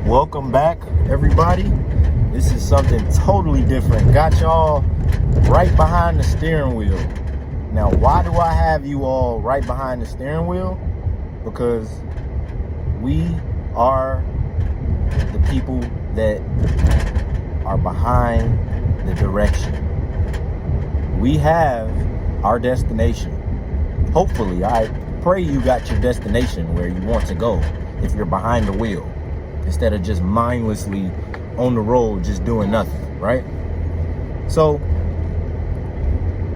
Welcome back, everybody. This is something totally different. Got y'all right behind the steering wheel. Now, why do I have you all right behind the steering wheel? Because we are the people that are behind the direction. We have our destination. Hopefully, I pray you got your destination where you want to go if you're behind the wheel, instead of just mindlessly on the road just doing nothing, right? So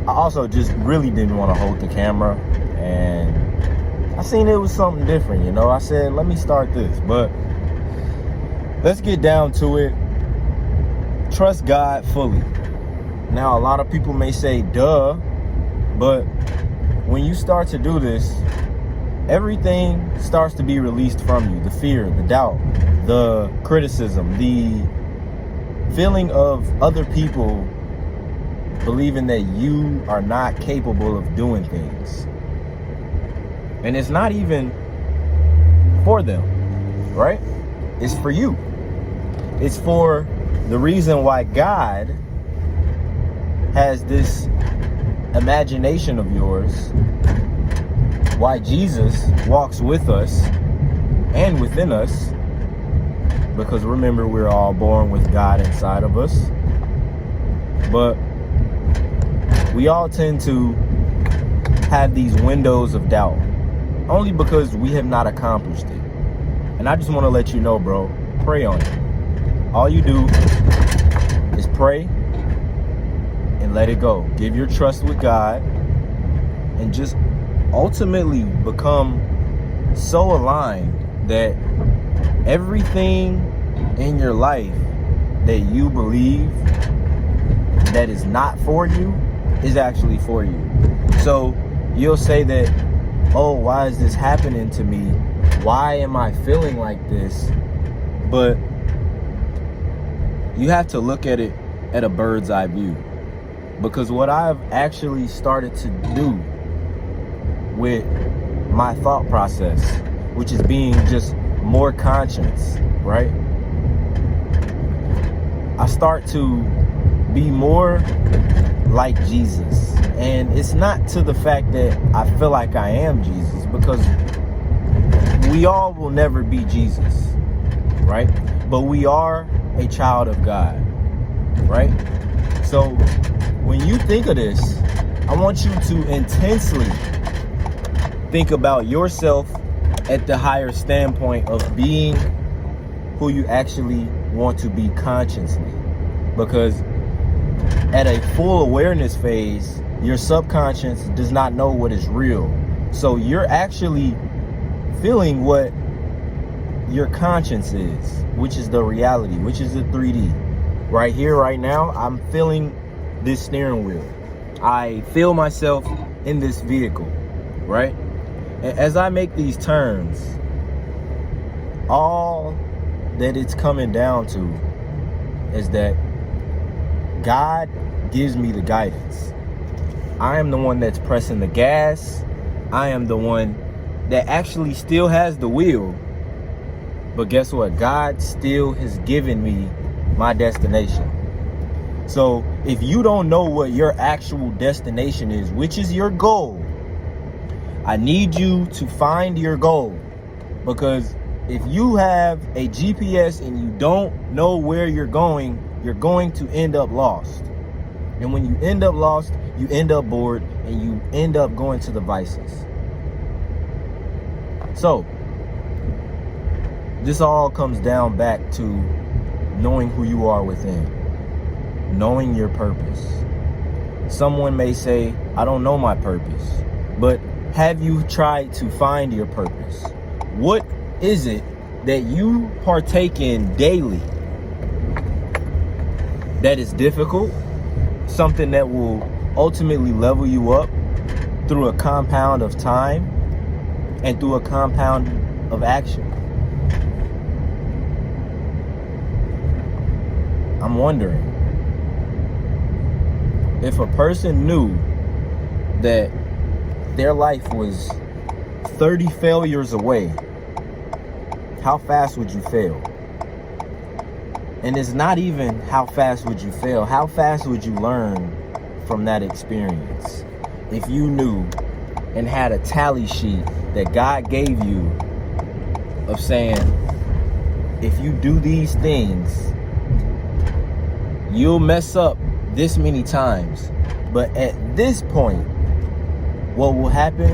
I also just really didn't want to hold the camera, and I seen it was something different, you know. I said, let me start this, but let's get down to it. Trust God fully. Now, a lot of people may say, duh, but when you start to do this, everything starts to be released from you. The fear, the doubt, the criticism, the feeling of other people believing that you are not capable of doing things. And it's not even for them, right? It's for you. It's for the reason why God has this imagination of yours, why Jesus walks with us and within us, because remember, we're all born with God inside of us. But we all tend to have these windows of doubt, only because we have not accomplished it. And I just want to let you know, bro, pray on it. All you do is pray and let it go. Give your trust with God and just ultimately become so aligned that everything in your life that you believe that is not for you is actually for you. So you'll say that, oh, why is this happening to me? Why am I feeling like this? But you have to look at it at a bird's eye view. Because what I've actually started to do with my thought process, which is being just more conscious, right? I start to be more like Jesus. And it's not to the fact that I feel like I am Jesus, because we all will never be Jesus, right? But we are a child of God, right? So when you think of this, I want you to intensely think about yourself at the higher standpoint of being who you actually want to be consciously. Because at a full awareness phase, your subconscious does not know what is real. So you're actually feeling what your conscience is, which is the reality, which is the 3D. Right here, right now, I'm feeling this steering wheel. I feel myself in this vehicle, right? And as I make these turns, all that it's coming down to is that God gives me the guidance. I am the one that's pressing the gas. I am the one that actually still has the wheel. But guess what? God still has given me my destination. So if you don't know what your actual destination is, which is your goal, I need you to find your goal. Because if you have a GPS and you don't know where you're going to end up lost. And when you end up lost, you end up bored, and you end up going to the vices. So this all comes down back to knowing who you are within, knowing your purpose. Someone may say, I don't know my purpose, but have you tried to find your purpose? What is it that you partake in daily that is difficult, something that will ultimately level you up through a compound of time and through a compound of action? I'm wondering if a person knew that their life was 30 failures away, how fast would you fail? And it's not even how fast would you fail. How fast would you learn from that experience? If you knew and had a tally sheet that God gave you of saying, if you do these things, you'll mess up this many times. But at this point, what will happen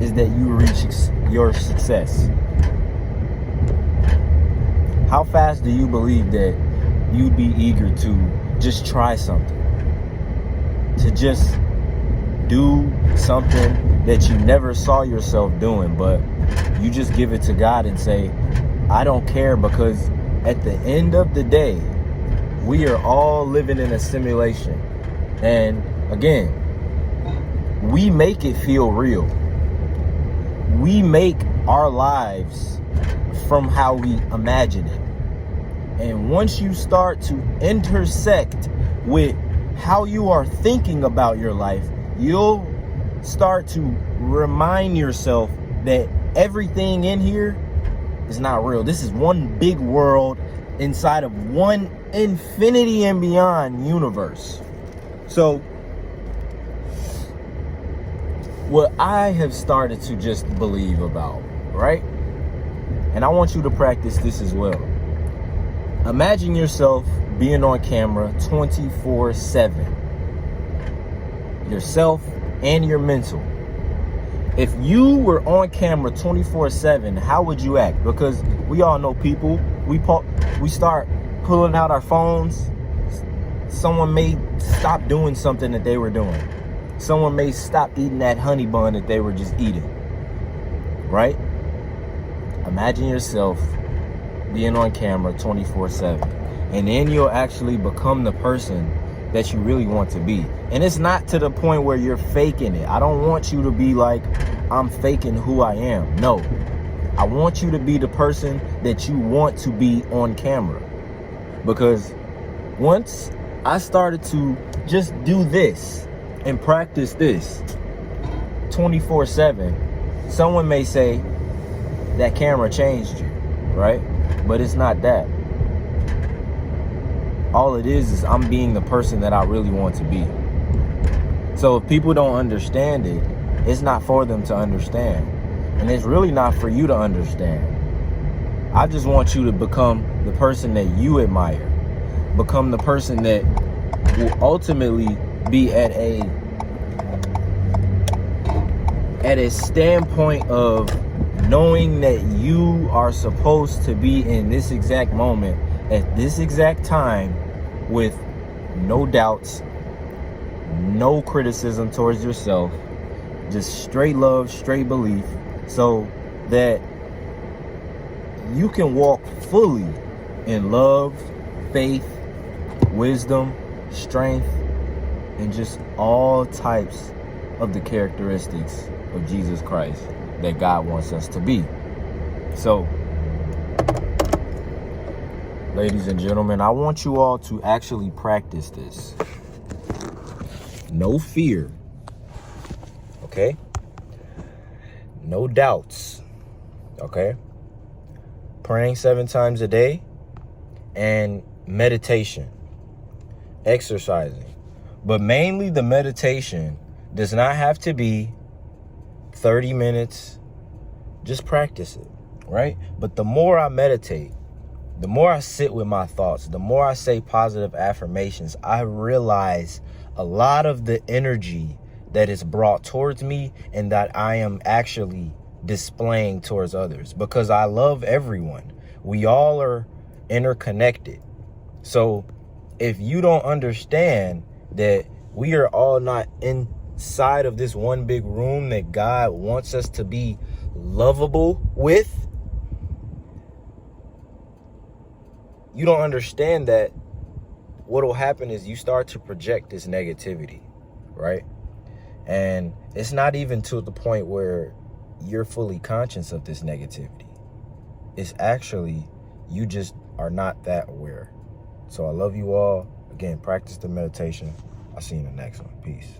is that you reach your success. How fast do you believe that you'd be eager to just try something? To just do something that you never saw yourself doing, but you just give it to God and say, I don't care, because at the end of the day, we are all living in a simulation. And again, we make it feel real. We make our lives from how we imagine it. And once you start to intersect with how you are thinking about your life, you'll start to remind yourself that everything in here is not real. This is one big world inside of one infinity and beyond universe. So what I have started to just believe about, right? And I want you to practice this as well. Imagine yourself being on camera 24/7. Yourself and your mental. If you were on camera 24/7, how would you act? Because we all know people. We start pulling out our phones. Someone may stop doing something that they were doing. Someone may stop eating that honey bun that they were just eating. Right? Imagine yourself being on camera 24/7. And then you'll actually become the person that you really want to be. And it's not to the point where you're faking it. I don't want you to be like, I'm faking who I am. No. I want you to be the person that you want to be on camera. Because once I started to just do this and practice this 24/7, someone may say that camera changed you, right? But it's not that. All it is I'm being the person that I really want to be. So if people don't understand it, it's not for them to understand. And it's really not for you to understand. I just want you to become the person that you admire. Become the person that will ultimately be at a standpoint of knowing that you are supposed to be in this exact moment at this exact time with no doubts, no criticism towards yourself, just straight love, straight belief, so that you can walk fully in love, faith, wisdom, strength, and just all types of the characteristics of Jesus Christ that God wants us to be. So, ladies and gentlemen, I want you all to actually practice this. No fear. Okay? No doubts. Okay? Praying 7 times a day and meditation. Exercising. But mainly the meditation does not have to be 30 minutes. Just practice it, right? But the more I meditate, the more I sit with my thoughts, the more I say positive affirmations, I realize a lot of the energy that is brought towards me and that I am actually displaying towards others, because I love everyone. We all are interconnected. So if you don't understand that we are all not inside of this one big room that God wants us to be lovable with, you don't understand that what will happen is you start to project this negativity, right? And it's not even to the point where you're fully conscious of this negativity. It's actually, you just are not that aware. So I love you all. Again, practice the meditation. I'll see you in the next one. Peace.